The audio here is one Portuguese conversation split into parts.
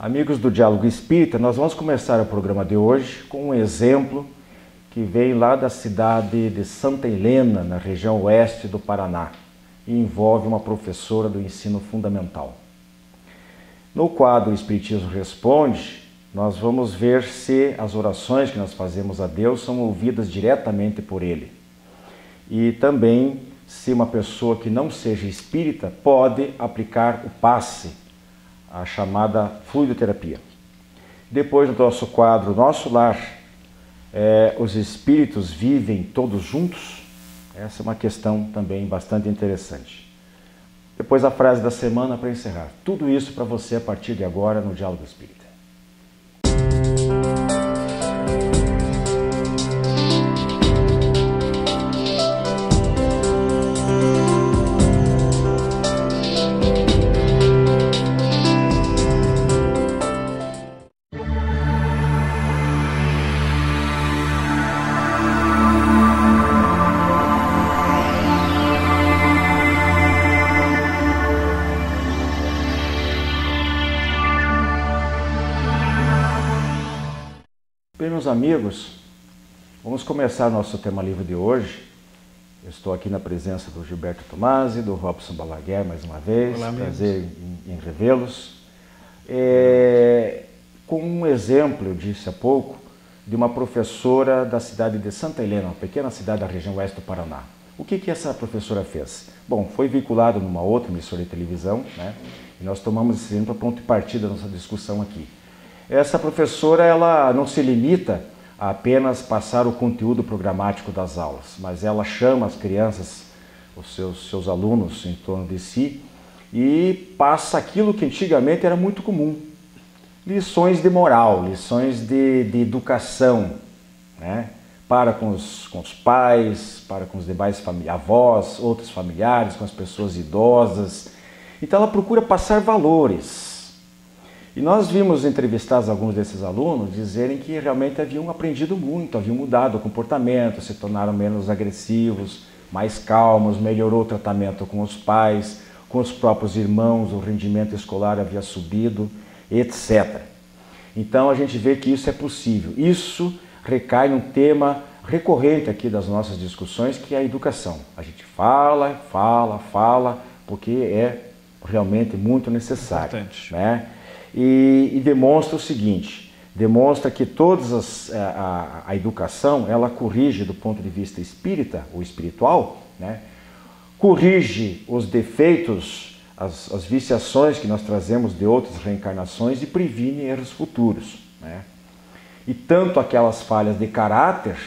Amigos do Diálogo Espírita, nós vamos começar o programa de hoje com um exemplo que vem lá da cidade de Santa Helena, na região oeste do Paraná, e envolve uma professora do ensino fundamental. No quadro Espiritismo Responde, nós vamos ver se as orações que nós fazemos a Deus são ouvidas diretamente por Ele. E também se uma pessoa que não seja espírita pode aplicar o passe, a chamada fluidoterapia. Depois, no nosso quadro Nosso Lar, os espíritos vivem todos juntos? Essa é uma questão também bastante interessante. Depois a frase da semana para encerrar. Tudo isso para você a partir de agora no Diálogo Espírita. Bem, meus amigos, vamos começar nosso tema livre de hoje. Eu estou aqui na presença do Gilberto Tomasi, do Robson Balaguer mais uma vez. Olá, prazer em revê-los. Com um exemplo, eu disse há pouco, de uma professora da cidade de Santa Helena, uma pequena cidade da região oeste do Paraná. O que essa professora fez? Bom, foi vinculado numa outra emissora de televisão, né? E nós tomamos esse exemplo para ponto de partida da nossa discussão aqui. Essa professora, ela não se limita a apenas passar o conteúdo programático das aulas, mas ela chama as crianças, os seus alunos em torno de si e passa aquilo que antigamente era muito comum. Lições de moral, lições de educação, né? Para com os pais, para com os demais avós, outros familiares, com as pessoas idosas. Então ela procura passar valores. E nós vimos entrevistados alguns desses alunos dizerem que realmente haviam aprendido muito, haviam mudado o comportamento, se tornaram menos agressivos, mais calmos, melhorou o tratamento com os pais, com os próprios irmãos, o rendimento escolar havia subido, etc. Então a gente vê que isso é possível. Isso recai num tema recorrente aqui das nossas discussões, que é a educação. A gente fala, porque é realmente muito necessário. Importante. Né? E demonstra o seguinte, demonstra que a educação, ela corrige do ponto de vista espírita, ou espiritual, né? Corrige os defeitos, as viciações que nós trazemos de outras reencarnações e previne erros futuros, né? E tanto aquelas falhas de caráter,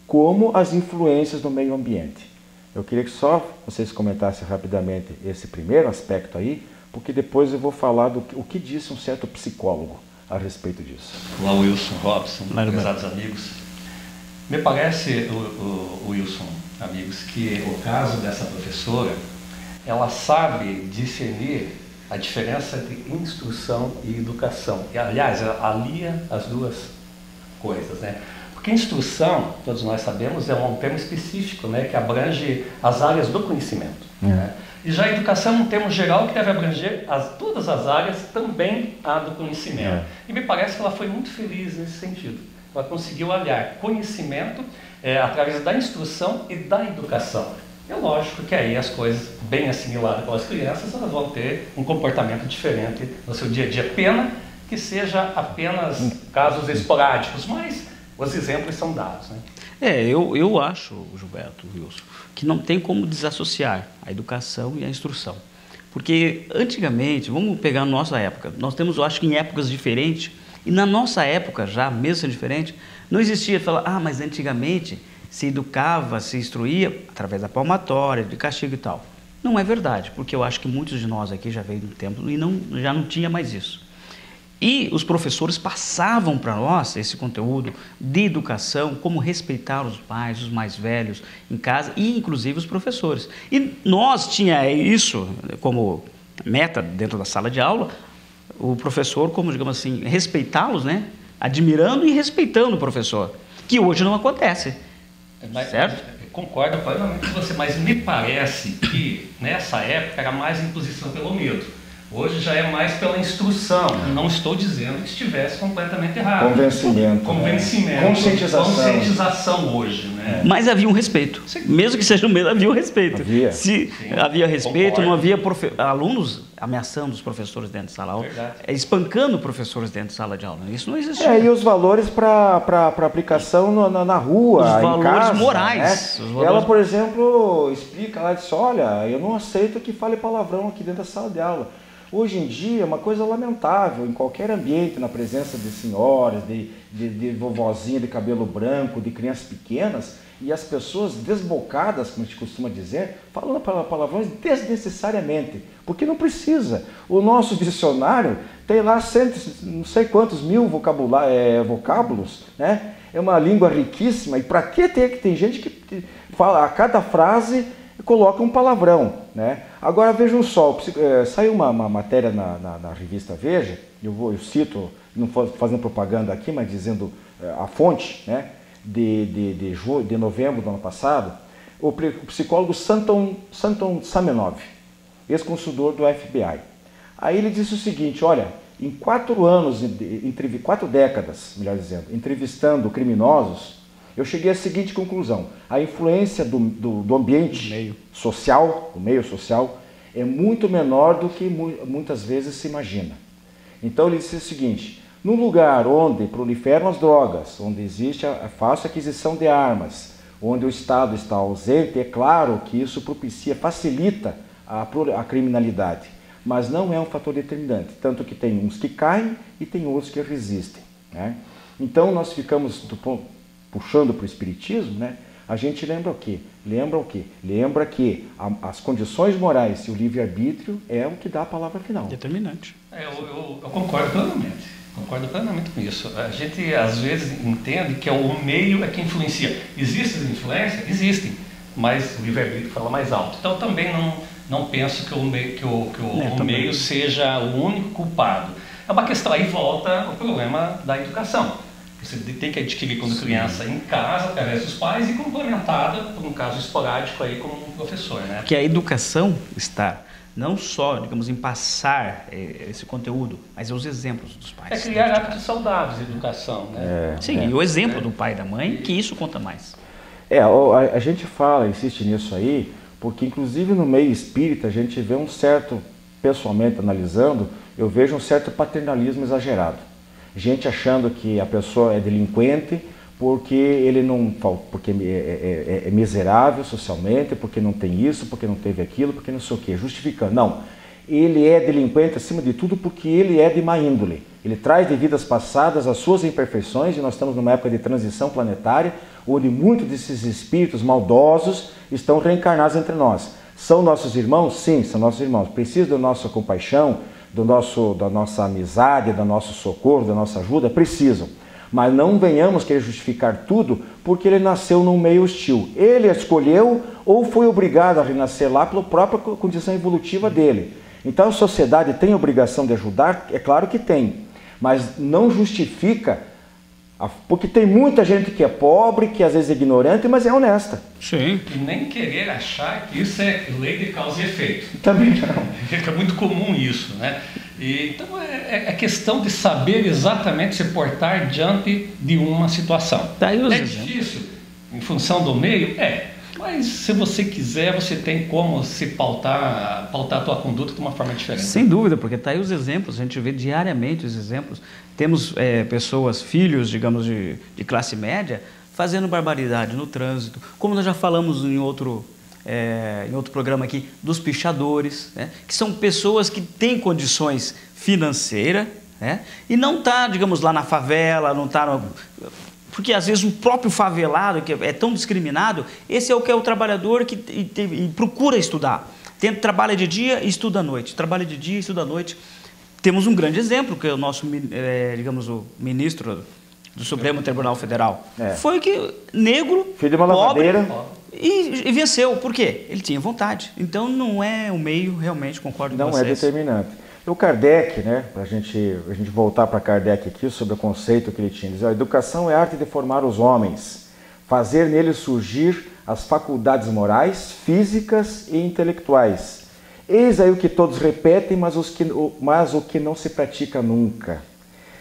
como as influências do meio ambiente. Eu queria que só vocês comentassem rapidamente esse primeiro aspecto aí, porque depois eu vou falar o que disse um certo psicólogo a respeito disso. Olá, Wilson, Robson, prezados amigos. Me parece, Wilson, amigos, que o caso dessa professora, ela sabe discernir a diferença entre instrução e educação. E, aliás, ela alia as duas coisas, né? Porque instrução, todos nós sabemos, é um termo específico, né, que abrange as áreas do conhecimento. Né? E já a educação é um termo geral que deve abranger todas as áreas, também a do conhecimento. E me parece que ela foi muito feliz nesse sentido. Ela conseguiu aliar conhecimento através da instrução e da educação. É lógico que aí as coisas bem assimiladas com as crianças, elas vão ter um comportamento diferente no seu dia a dia. Pena que seja apenas casos esporádicos, mas os exemplos são dados, né? Eu acho, Gilberto, Wilson, que não tem como desassociar a educação e a instrução. Porque antigamente, vamos pegar a nossa época, nós temos, eu acho que em épocas diferentes, e na nossa época já, mesmo sendo diferente, não existia falar, mas antigamente se educava, se instruía através da palmatória, de castigo e tal. Não é verdade, porque eu acho que muitos de nós aqui já veio do tempo e já não tinha mais isso. E os professores passavam para nós esse conteúdo de educação, como respeitar os pais, os mais velhos em casa e inclusive os professores. E nós tinha isso como meta dentro da sala de aula, o professor, como digamos assim, respeitá-los, né? Admirando e respeitando o professor, que hoje não acontece. Certo? Concordo plenamente com você, mas me parece que nessa época era mais imposição pelo medo. Hoje já é mais pela instrução. Não estou dizendo que estivesse completamente errado. Convencimento. Convencimento. Conscientização hoje, né? Mas havia um respeito. Mesmo que seja um medo, havia um respeito. Se havia respeito, concordo. Não havia alunos ameaçando os professores dentro de sala de aula, espancando professores dentro de sala de aula. Isso não existia. E os valores para aplicação na rua, os valores em casa, morais. Né? Os valores... Ela, por exemplo, explica lá, diz, olha, eu não aceito que fale palavrão aqui dentro da sala de aula. Hoje em dia é uma coisa lamentável, em qualquer ambiente, na presença de senhoras, de vovozinha de cabelo branco, de crianças pequenas, e as pessoas desbocadas, como a gente costuma dizer, falando palavrões desnecessariamente, porque não precisa. O nosso dicionário tem lá não sei quantos mil vocábulos, né? É uma língua riquíssima, e para que tem gente que fala, a cada frase coloca um palavrão, né? Agora vejam só, saiu uma matéria na revista Veja, eu cito, não fazendo propaganda aqui, mas dizendo a fonte, né? De novembro do ano passado, o psicólogo Stanton Samenov, ex-consultor do FBI. Aí ele disse o seguinte, olha, em 4 anos, 4 décadas, melhor dizendo, entrevistando criminosos, eu cheguei à seguinte conclusão: a influência do ambiente social, do meio social, é muito menor do que muitas vezes se imagina. Então ele disse o seguinte: no lugar onde proliferam as drogas, onde existe a fácil aquisição de armas, onde o Estado está ausente, é claro que isso facilita a criminalidade, mas não é um fator determinante, tanto que tem uns que caem e tem outros que resistem, né? Então nós ficamos puxando para o espiritismo, né? A gente lembra o quê? Lembra que as condições morais e o livre-arbítrio é o que dá a palavra final. Determinante. Eu concordo plenamente. Concordo plenamente com isso. A gente às vezes entende que o meio é que influencia. Existem influências? Existem, mas o livre-arbítrio fala mais alto. Então também não penso que o meio seja o único culpado. É uma questão, aí volta o problema da educação. Você tem que adquirir quando criança em casa, através dos pais, e complementada por um caso esporádico aí como um professor, né? Porque a educação está não só, digamos, em passar esse conteúdo, mas os exemplos dos pais. É criar hábitos saudáveis, educação, né? E o exemplo do pai e da mãe, que isso conta mais. A gente insiste nisso aí, porque inclusive no meio espírita a gente vê um certo, pessoalmente analisando, eu vejo um certo paternalismo exagerado. Gente achando que a pessoa é delinquente porque porque é miserável socialmente, porque não tem isso, porque não teve aquilo, porque não sei o quê, justificando. Não, ele é delinquente acima de tudo porque ele é de má índole. Ele traz de vidas passadas as suas imperfeições, e nós estamos numa época de transição planetária, onde muitos desses espíritos maldosos estão reencarnados entre nós. São nossos irmãos? Sim, são nossos irmãos. Precisam da nossa compaixão, da nossa amizade, do nosso socorro, da nossa ajuda? Precisam. Mas não venhamos querer justificar tudo porque ele nasceu num meio hostil. Ele escolheu ou foi obrigado a renascer lá pela própria condição evolutiva dele. Então a sociedade tem a obrigação de ajudar? É claro que tem. Mas não justifica, porque tem muita gente que é pobre, que às vezes é ignorante, mas é honesta. Sim. E nem querer achar que isso é lei de causa e efeito. Também não. É muito comum isso, né? Então é questão de saber exatamente se portar diante de uma situação. É difícil, em função do meio? Mas se você quiser, você tem como se pautar a tua conduta de uma forma diferente. Sem dúvida, porque está aí os exemplos, a gente vê diariamente os exemplos. Temos pessoas, filhos, digamos, de classe média, fazendo barbaridade no trânsito, como nós já falamos em outro programa aqui, dos pichadores, né? Que são pessoas que têm condições financeiras, né? E não está, digamos, lá na favela, não está... Porque às vezes o próprio favelado, que é tão discriminado, esse é o trabalhador que procura estudar. Trabalha de dia e estuda à noite, trabalha de dia e estuda à noite. Temos um grande exemplo, que é o nosso, digamos, o ministro do Supremo Tribunal Federal. Foi que negro, filho de uma lavadeira, e venceu. Por quê? Ele tinha vontade. Então não é o meio, realmente, concordo com vocês. Não é determinante. O Kardec, né, para a gente voltar para Kardec aqui sobre o conceito que ele tinha, diz: a educação é a arte de formar os homens, fazer neles surgir as faculdades morais, físicas e intelectuais, Eis aí o que todos repetem, mas o que não se pratica nunca.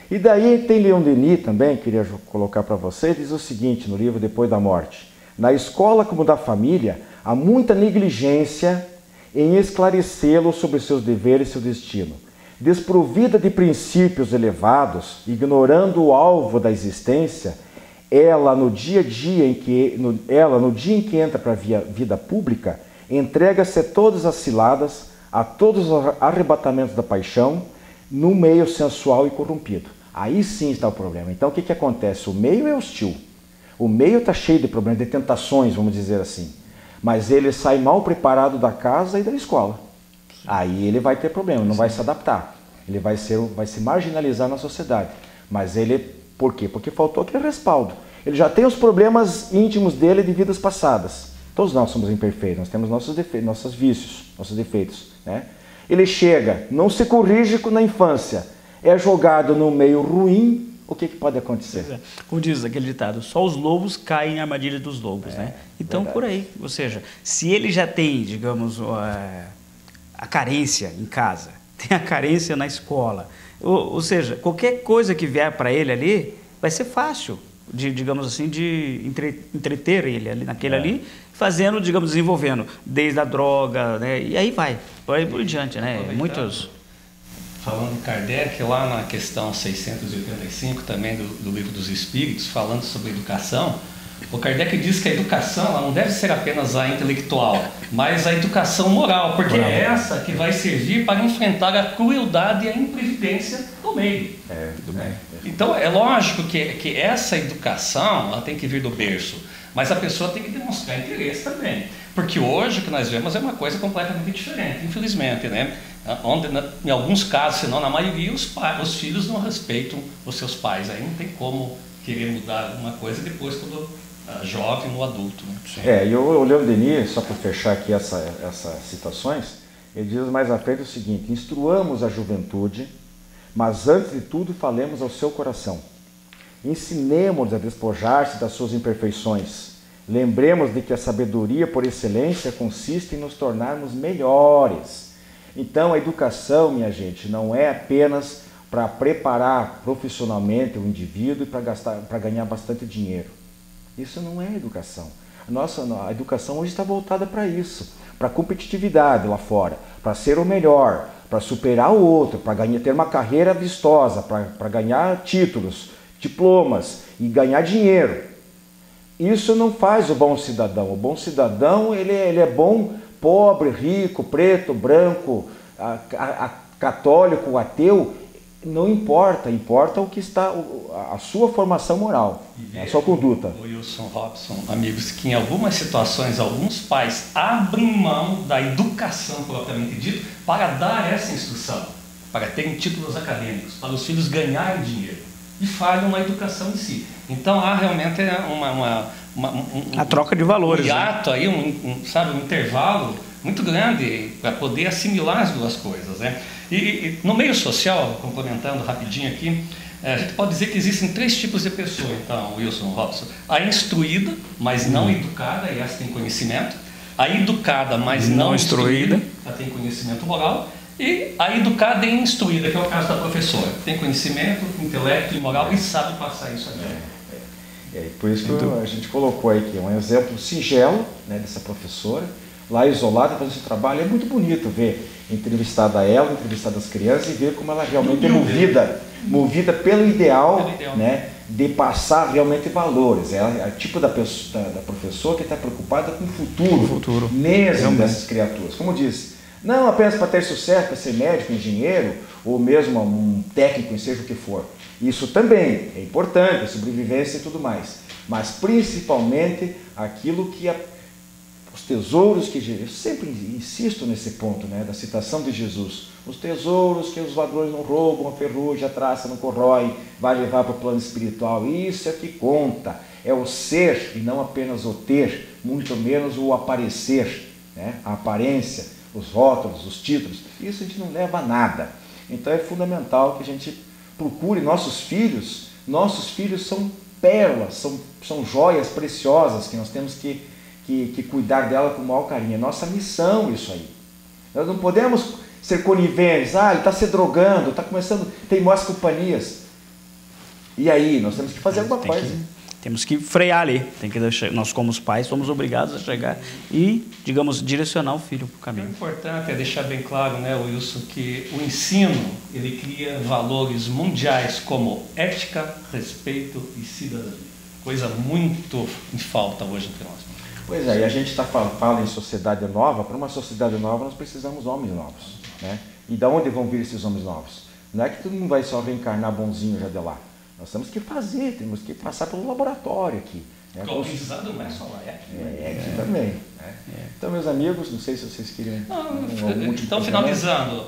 E daí tem Leon Denis também, queria colocar para vocês, diz o seguinte no livro Depois da Morte: na escola como da família, há muita negligência em esclarecê-lo sobre seus deveres e seu destino. Desprovida de princípios elevados, ignorando o alvo da existência, ela no dia em que entra para a vida pública, entrega-se a todas as ciladas, a todos os arrebatamentos da paixão, no meio sensual e corrompido. Aí sim está o problema. Então o que acontece? O meio é hostil. O meio está cheio de problemas, de tentações, vamos dizer assim. Mas ele sai mal preparado da casa e da escola. Aí ele vai ter problema, não vai se adaptar. Ele vai se marginalizar na sociedade. Mas ele, por quê? Porque faltou aquele respaldo. Ele já tem os problemas íntimos dele de vidas passadas. Todos nós somos imperfeitos, nós temos nossos defeitos, nossos vícios, nossos defeitos, né? Ele chega, não se corrige na infância, é jogado no meio ruim, o que pode acontecer? Como diz aquele ditado, só os lobos caem na armadilha dos lobos, né? Então, verdade. Por aí, ou seja, se ele já tem, digamos, a carência em casa, tem a carência na escola, ou seja, qualquer coisa que vier para ele ali, vai ser fácil, digamos assim, de entreter ele ali, naquele ali, fazendo, digamos, desenvolvendo, desde a droga, né? E aí vai, por diante, né? Muitos... Falando de Kardec, lá na questão 685, também do Livro dos Espíritos, falando sobre educação, o Kardec diz que a educação ela não deve ser apenas a intelectual, mas a educação moral, porque é essa que vai servir para enfrentar a crueldade e a imprevidência do meio. Então, é lógico que essa educação ela tem que vir do berço, mas a pessoa tem que demonstrar interesse também. Porque hoje o que nós vemos é uma coisa completamente diferente, infelizmente, né? Onde, em alguns casos, se não na maioria, os filhos não respeitam os seus pais. Aí não tem como querer mudar alguma coisa depois quando jovem ou adulto. Né? E o Leon Denis, só para fechar aqui essas citações, ele diz mais à frente o seguinte: instruamos a juventude, mas antes de tudo falemos ao seu coração. Ensinemos a despojar-se das suas imperfeições. Lembremos de que a sabedoria por excelência consiste em nos tornarmos melhores. Então a educação, minha gente, não é apenas para preparar profissionalmente o indivíduo e para ganhar bastante dinheiro. Isso não é educação. A educação hoje está voltada para isso, para competitividade lá fora, para ser o melhor, para superar o outro, para ter uma carreira vistosa, para ganhar títulos, diplomas e ganhar dinheiro. Isso não faz o bom cidadão. O bom cidadão ele é bom, pobre, rico, preto, branco, católico, ateu, não importa. Importa o que está, a sua formação moral, a sua conduta. O Wilson Robson, amigos, que em algumas situações alguns pais abrem mão da educação propriamente dita para dar essa instrução, para terem títulos acadêmicos, para os filhos ganharem dinheiro. E falham na educação em si. Então há realmente a troca de valores, um hiato, né? Aí, um intervalo muito grande para poder assimilar as duas coisas, né? E no meio social, complementando rapidinho aqui, a gente pode dizer que existem 3 tipos de pessoa, então, Wilson Robson: a instruída, mas não educada, e essa tem conhecimento; a educada, mas não instruída, ela tem conhecimento moral; e a educada e instruída, que é o caso da professora, tem conhecimento, intelecto e moral e sabe passar isso adiante. Por isso que a gente colocou aí que é um exemplo singelo, né, dessa professora, lá isolada, fazendo esse trabalho. É muito bonito ver entrevistada ela, entrevistada as crianças, e ver como ela realmente é movida pelo ideal, né, de passar realmente valores. É o tipo da professora que está preocupada com o futuro mesmo dessas criaturas. Como disse, não apenas para ter sucesso, para ser médico, engenheiro, ou mesmo um técnico, seja o que for. Isso também é importante, a sobrevivência e tudo mais. Mas principalmente aquilo que os tesouros que Jesus... Eu sempre insisto nesse ponto, né, da citação de Jesus. Os tesouros que os ladrões não roubam, a ferrugem, a traça não corrói, vai levar para o plano espiritual. Isso é que conta. É o ser e não apenas o ter, muito menos o aparecer, né, a aparência, os rótulos, os títulos. Isso a gente não leva a nada. Então é fundamental que a gente procure nossos filhos. Nossos filhos são pérolas, são joias preciosas que nós temos que cuidar dela com o maior carinho. É nossa missão isso aí. Nós não podemos ser coniventes. Ah, ele está se drogando, está começando, tem más companhias. E aí, nós temos que fazer alguma coisa. Temos que frear ali. Tem que deixar, nós, como os pais, somos obrigados a chegar e, digamos, direcionar o filho para o caminho. O importante é deixar bem claro, né, Wilson, que o ensino ele cria valores mundiais como ética, respeito e cidadania. Coisa muito em falta hoje entre nós. Pois é, e a gente fala em sociedade nova. Para uma sociedade nova, nós precisamos de homens novos, né? E de onde vão vir esses homens novos? Não é que todo mundo vai só reencarnar bonzinho já de lá. Nós temos que fazer, temos que passar pelo laboratório aqui. Né? Colonizado não é só lá, aqui também. Então, meus amigos, não sei se vocês queriam... Então, finalizando,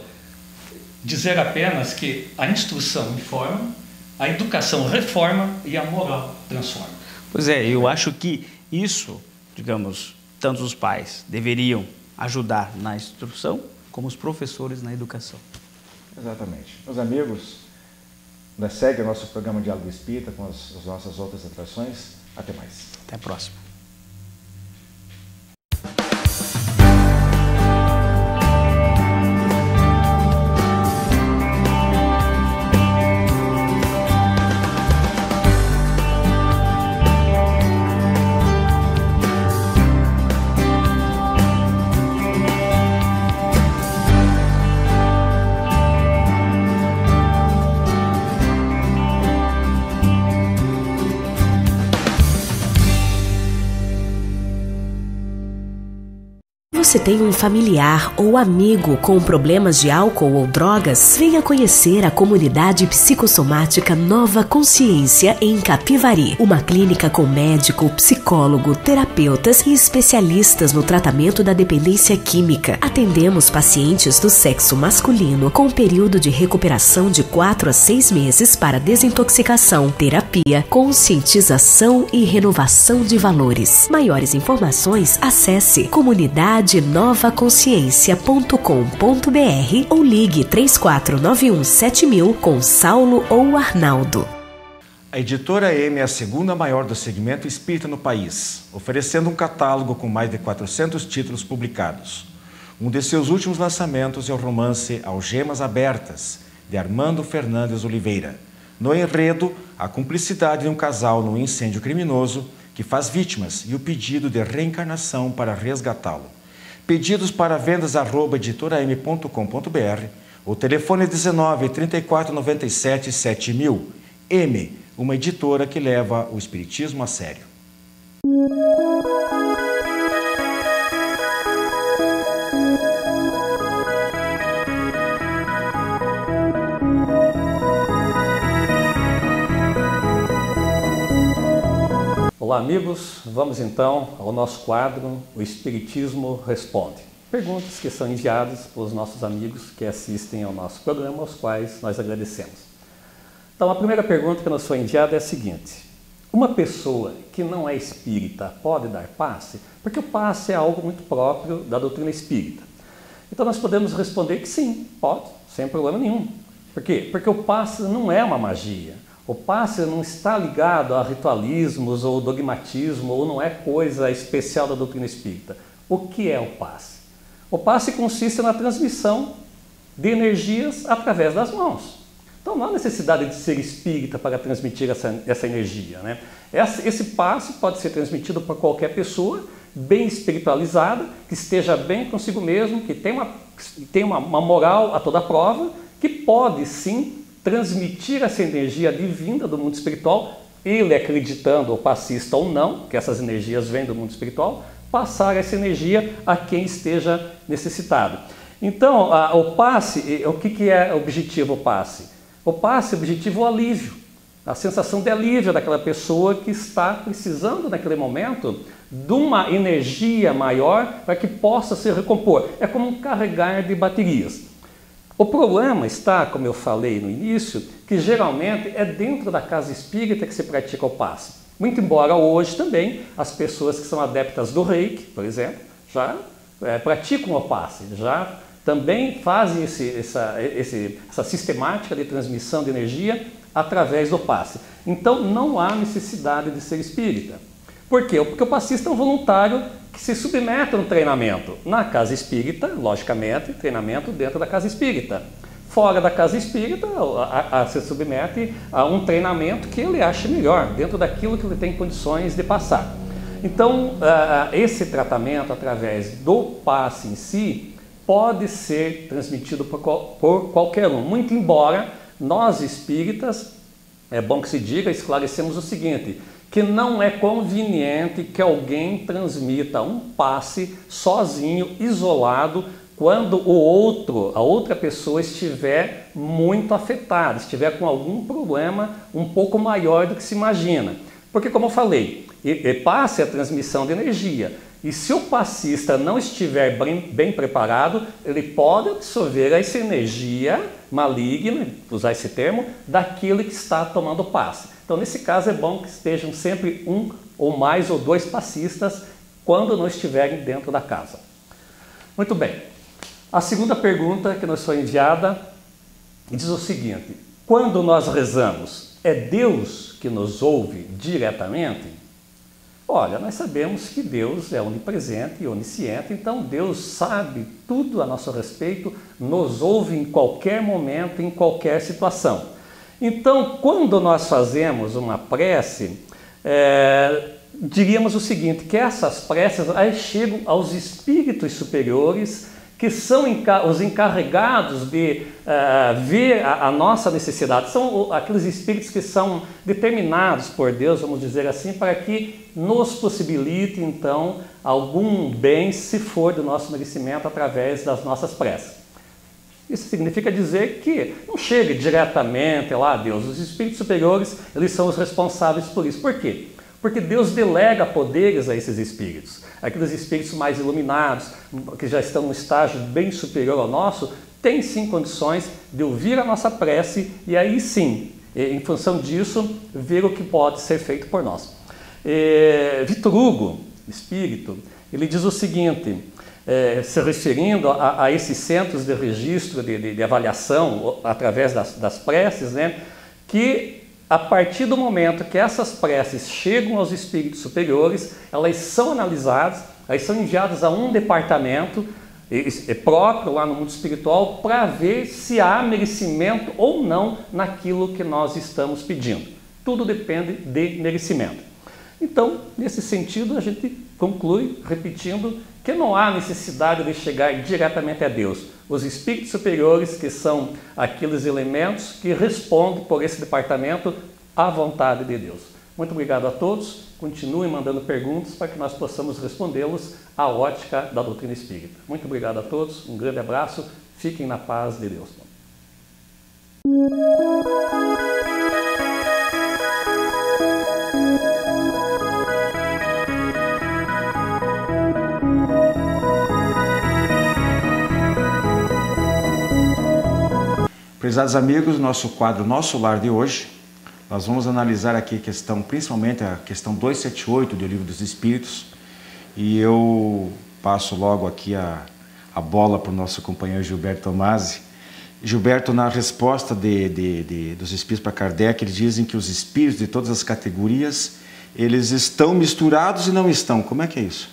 dizer apenas que a instrução informa, a educação reforma e a moral transforma. Pois é, eu acho que isso, digamos, tanto os pais deveriam ajudar na instrução, como os professores na educação. Exatamente. Meus amigos, segue o nosso programa Diálogo Espírita com as nossas outras atrações. Até mais. Até a próxima. Você tem um familiar ou amigo com problemas de álcool ou drogas? Venha conhecer a comunidade psicossomática Nova Consciência em Capivari. Uma clínica com médico, psicólogo, terapeutas e especialistas no tratamento da dependência química. Atendemos pacientes do sexo masculino com período de recuperação de 4 a 6 meses para desintoxicação, terapia, conscientização e renovação de valores. Maiores informações, acesse comunidadenovaconsciência.com.br ou ligue 34917000 com Saulo ou Arnaldo. A editora M é a segunda maior do segmento espírita no país, oferecendo um catálogo com mais de 400 títulos publicados. Um de seus últimos lançamentos é o romance Algemas Abertas, de Armando Fernandes Oliveira. No enredo, a cumplicidade de um casal num incêndio criminoso que faz vítimas e o pedido de reencarnação para resgatá-lo. Pedidos para vendas@editoram.com.br. O telefone é 19 34 97 7000. M, uma editora que leva o espiritismo a sério. Olá, amigos. Vamos então ao nosso quadro O Espiritismo Responde. Perguntas que são enviadas pelos nossos amigos que assistem ao nosso programa, aos quais nós agradecemos. Então, a primeira pergunta que nos foi enviada é a seguinte: uma pessoa que não é espírita pode dar passe? Porque o passe é algo muito próprio da doutrina espírita. Então, nós podemos responder que sim, pode, sem problema nenhum. Por quê? Porque o passe não é uma magia. O passe não está ligado a ritualismos ou dogmatismo, ou não é coisa especial da doutrina espírita. O que é o passe? O passe consiste na transmissão de energias através das mãos. Então não há necessidade de ser espírita para transmitir essa energia, né? Esse passe pode ser transmitido por qualquer pessoa bem espiritualizada, que esteja bem consigo mesmo, que tem uma moral a toda prova, que pode sim transmitir essa energia divinda do mundo espiritual, ele acreditando, o passista ou não, que essas energias vêm do mundo espiritual, passar essa energia a quem esteja necessitado. Então, o passe, o que é o objetivo do passe? O passe é o objetivo, o alívio, a sensação de alívio daquela pessoa que está precisando naquele momento de uma energia maior para que possa se recompor. É como um carregar de baterias. O problema está, como eu falei no início, que geralmente é dentro da casa espírita que se pratica o passe. Muito embora hoje também as pessoas que são adeptas do Reiki, por exemplo, já praticam o passe, já também fazem essa sistemática de transmissão de energia através do passe. Então não há necessidade de ser espírita. Por quê? Porque o passista é um voluntário que se submete a um treinamento na casa espírita, logicamente, treinamento dentro da casa espírita. Fora da casa espírita, se submete a um treinamento que ele acha melhor, dentro daquilo que ele tem condições de passar. Então, esse tratamento, através do passe em si, pode ser transmitido por qualquer um. Muito embora nós espíritas, é bom que se diga, esclarecemos o seguinte, que não é conveniente que alguém transmita um passe sozinho, isolado, quando a outra pessoa estiver muito afetada, estiver com algum problema um pouco maior do que se imagina. Porque, como eu falei, passe é a transmissão de energia. E se o passista não estiver bem preparado, ele pode absorver essa energia maligna, usar esse termo, daquele que está tomando passe. Então, nesse caso, é bom que estejam sempre um ou mais ou dois passistas quando não estiverem dentro da casa. Muito bem. A segunda pergunta que nos foi enviada diz o seguinte: quando nós rezamos, é Deus que nos ouve diretamente? Olha, nós sabemos que Deus é onipresente e onisciente, então Deus sabe tudo a nosso respeito, nos ouve em qualquer momento, em qualquer situação. Então, quando nós fazemos uma prece, diríamos o seguinte, que essas preces chegam aos espíritos superiores, que são os encarregados de ver a nossa necessidade. São aqueles espíritos que são determinados por Deus, vamos dizer assim, para que nos possibilite, então, algum bem, se for do nosso merecimento, através das nossas preces. Isso significa dizer que não chega diretamente lá a Deus. Os espíritos superiores, eles são os responsáveis por isso. Por quê? Porque Deus delega poderes a esses espíritos. Aqueles espíritos mais iluminados, que já estão num estágio bem superior ao nosso, têm sim condições de ouvir a nossa prece e aí sim, em função disso, ver o que pode ser feito por nós. Vitor Hugo, espírito, ele diz o seguinte, se referindo a esses centros de registro, de avaliação, através das preces, né, que a partir do momento que essas preces chegam aos espíritos superiores, elas são analisadas, elas são enviadas a um departamento próprio lá no mundo espiritual para ver se há merecimento ou não naquilo que nós estamos pedindo. Tudo depende de merecimento. Então, nesse sentido, a gente conclui repetindo que não há necessidade de chegar diretamente a Deus. Os espíritos superiores, que são aqueles elementos que respondem por esse departamento à vontade de Deus. Muito obrigado a todos. Continuem mandando perguntas para que nós possamos respondê-los à ótica da doutrina espírita. Muito obrigado a todos. Um grande abraço. Fiquem na paz de Deus. Prezados amigos, nosso quadro Nosso Lar de hoje, nós vamos analisar aqui principalmente a questão 278 do Livro dos Espíritos, e eu passo logo aqui a bola para o nosso companheiro Gilberto Tomasi. Gilberto, na resposta dos Espíritos para Kardec, eles dizem que os Espíritos de todas as categorias, eles estão misturados e não estão. Como é que é isso?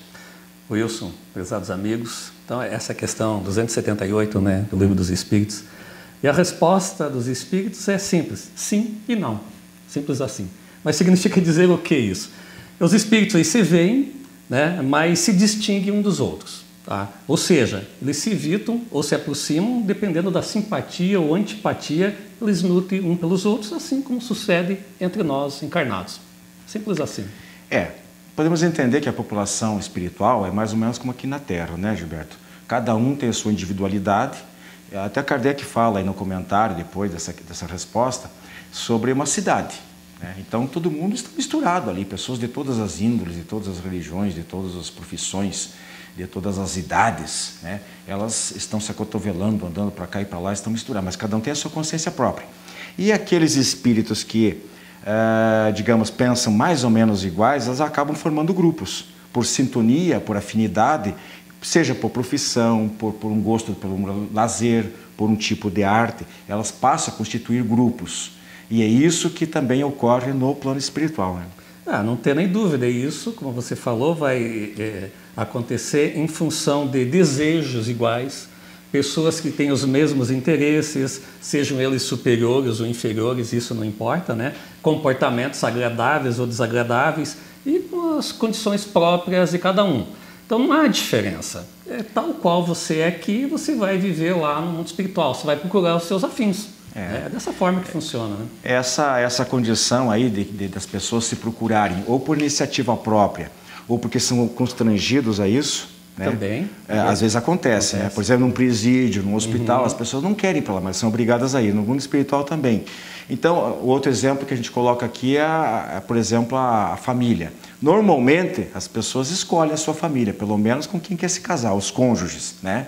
Wilson, prezados amigos, então essa questão 278, né, do Livro dos Espíritos, e a resposta dos espíritos é simples, sim e não, simples assim. Mas significa dizer o que isso? Os espíritos aí se veem, né, mas se distinguem um dos outros. Tá? Ou seja, eles se evitam ou se aproximam dependendo da simpatia ou antipatia que eles nutrem um pelos outros, assim como sucede entre nós encarnados. Simples assim. Podemos entender que a população espiritual é mais ou menos como aqui na Terra, né, Gilberto? Cada um tem a sua individualidade. Até Kardec fala aí no comentário, depois dessa resposta, sobre uma cidade, né? Então, todo mundo está misturado ali, pessoas de todas as índoles, de todas as religiões, de todas as profissões, de todas as idades, né? Elas estão se acotovelando, andando para cá e para lá, estão misturadas, mas cada um tem a sua consciência própria. E aqueles espíritos que, digamos, pensam mais ou menos iguais, elas acabam formando grupos, por sintonia, por afinidade, seja por profissão, por um gosto pelo lazer, por um tipo de arte, elas passam a constituir grupos. E é isso que também ocorre no plano espiritual, né? Não tem nem dúvida, isso, como você falou, vai acontecer em função de desejos iguais, pessoas que têm os mesmos interesses, sejam eles superiores ou inferiores, isso não importa, né? Comportamentos agradáveis ou desagradáveis e com as condições próprias de cada um. Então não há diferença. É tal qual você é aqui, você vai viver lá no mundo espiritual, você vai procurar os seus afins. É dessa forma que funciona, né? Essa condição aí das pessoas se procurarem ou por iniciativa própria ou porque são constrangidos a isso, né? Também. Às vezes acontece, né? Por exemplo, num presídio, num hospital, as pessoas não querem ir para lá, mas são obrigadas a ir. No mundo espiritual também. Então, o outro exemplo que a gente coloca aqui é por exemplo, a família. Normalmente, as pessoas escolhem a sua família, pelo menos com quem quer se casar, os cônjuges, né?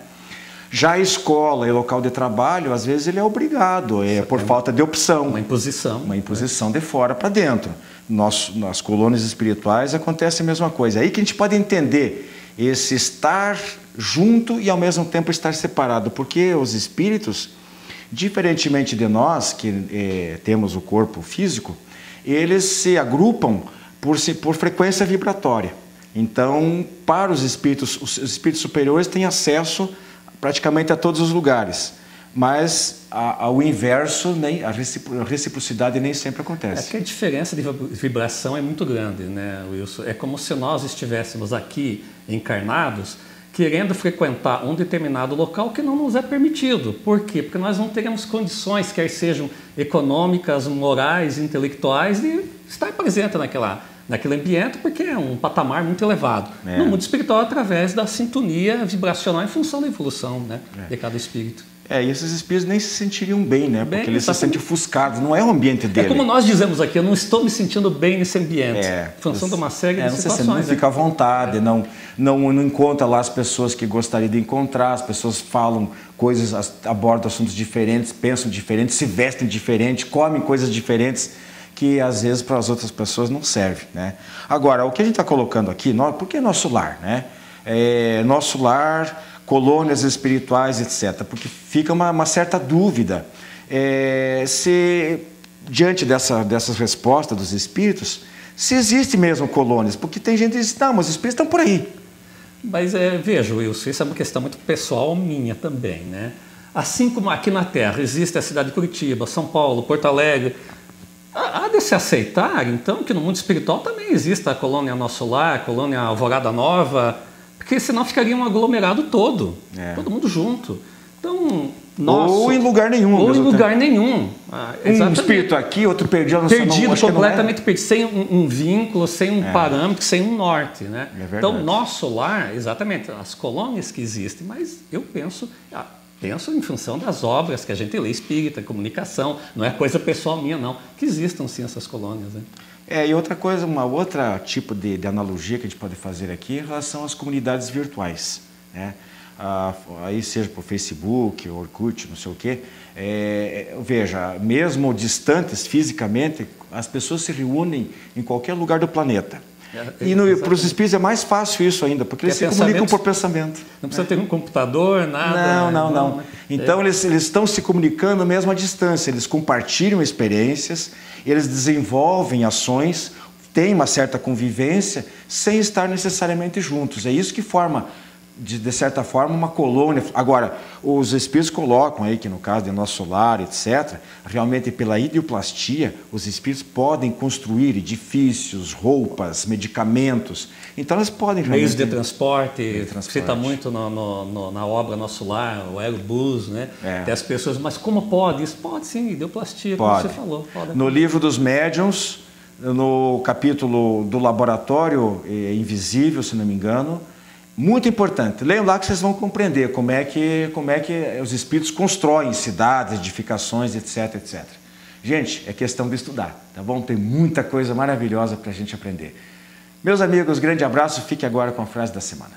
Já a escola e local de trabalho, às vezes ele é obrigado, por falta de opção. Uma imposição. Uma imposição de fora para dentro. Nas colônias espirituais acontece a mesma coisa. Aí que a gente pode entender esse estar junto e ao mesmo tempo estar separado, porque os espíritos, diferentemente de nós, que temos o corpo físico, eles se agrupam por frequência vibratória. Então, para os espíritos superiores têm acesso praticamente a todos os lugares, mas ao inverso, a reciprocidade nem sempre acontece. É que a diferença de vibração é muito grande, né, Wilson? É como se nós estivéssemos aqui encarnados querendo frequentar um determinado local que não nos é permitido. Por quê? Porque nós não teremos condições, quer sejam econômicas, morais, intelectuais, de estar presente naquele ambiente, porque é um patamar muito elevado. No mundo espiritual, através da sintonia vibracional em função da evolução, né, de cada espírito. E esses espíritos nem se sentiriam bem, né? Porque eles se sentem ofuscados, não é o ambiente dele. É como nós dizemos aqui, eu não estou me sentindo bem nesse ambiente. Em função de uma série de situações. Não fica à vontade, não encontra lá as pessoas que gostaria de encontrar, as pessoas falam coisas, abordam assuntos diferentes, pensam diferentes, se vestem diferente, comem coisas diferentes, que às vezes para as outras pessoas não serve, né? Agora, o que a gente está colocando aqui, por que nosso lar, né? Nosso lar, colônias espirituais, etc. Porque fica uma certa dúvida se, diante dessas respostas dos espíritos, se existe mesmo colônias, porque tem gente que diz, não, mas os espíritos estão por aí. Mas veja, Wilson, isso é uma questão muito pessoal minha também, né? Assim como aqui na Terra existe a cidade de Curitiba, São Paulo, Porto Alegre, há de se aceitar, então, que no mundo espiritual também existe a colônia Nosso Lar, a colônia Alvorada Nova, porque senão ficaria um aglomerado todo mundo junto. Então, ou em lugar nenhum. Ou em lugar nenhum. Um espírito aqui, outro perdido. Completamente perdido, sem um vínculo, sem um parâmetro, sem um norte, né? Então, nosso lar, exatamente, as colônias que existem, mas eu penso em função das obras que a gente lê, espírita, comunicação, não é coisa pessoal minha, não, que existam sim essas colônias, né? E outra coisa, uma outra tipo de analogia que a gente pode fazer aqui em relação às comunidades virtuais, né? Aí seja por Facebook, Orkut, não sei o quê, veja, mesmo distantes fisicamente, as pessoas se reúnem em qualquer lugar do planeta. E para os espíritos é mais fácil isso ainda, porque eles se comunicam por pensamento. Não precisa ter um computador, nada. Não. Então eles estão se comunicando mesmo à distância, eles compartilham experiências, eles desenvolvem ações, têm uma certa convivência, sem estar necessariamente juntos. É isso que forma, de certa forma, uma colônia. Agora, os espíritos colocam aí que no caso de Nosso Lar, etc., realmente pela idioplastia, os espíritos podem construir edifícios, roupas, medicamentos. Então, eles podem realmente... Meios de transporte. Cita muito na obra Nosso Lar, o Aerobus, né? Tem as pessoas, mas como pode? Isso pode sim, idioplastia, como você falou. No livro dos médiuns, no capítulo do laboratório invisível, se não me engano, muito importante. Leiam lá que vocês vão compreender como é que os espíritos constroem cidades, edificações, etc, etc. Gente, é questão de estudar, tá bom? Tem muita coisa maravilhosa para a gente aprender. Meus amigos, grande abraço. Fique agora com a frase da semana.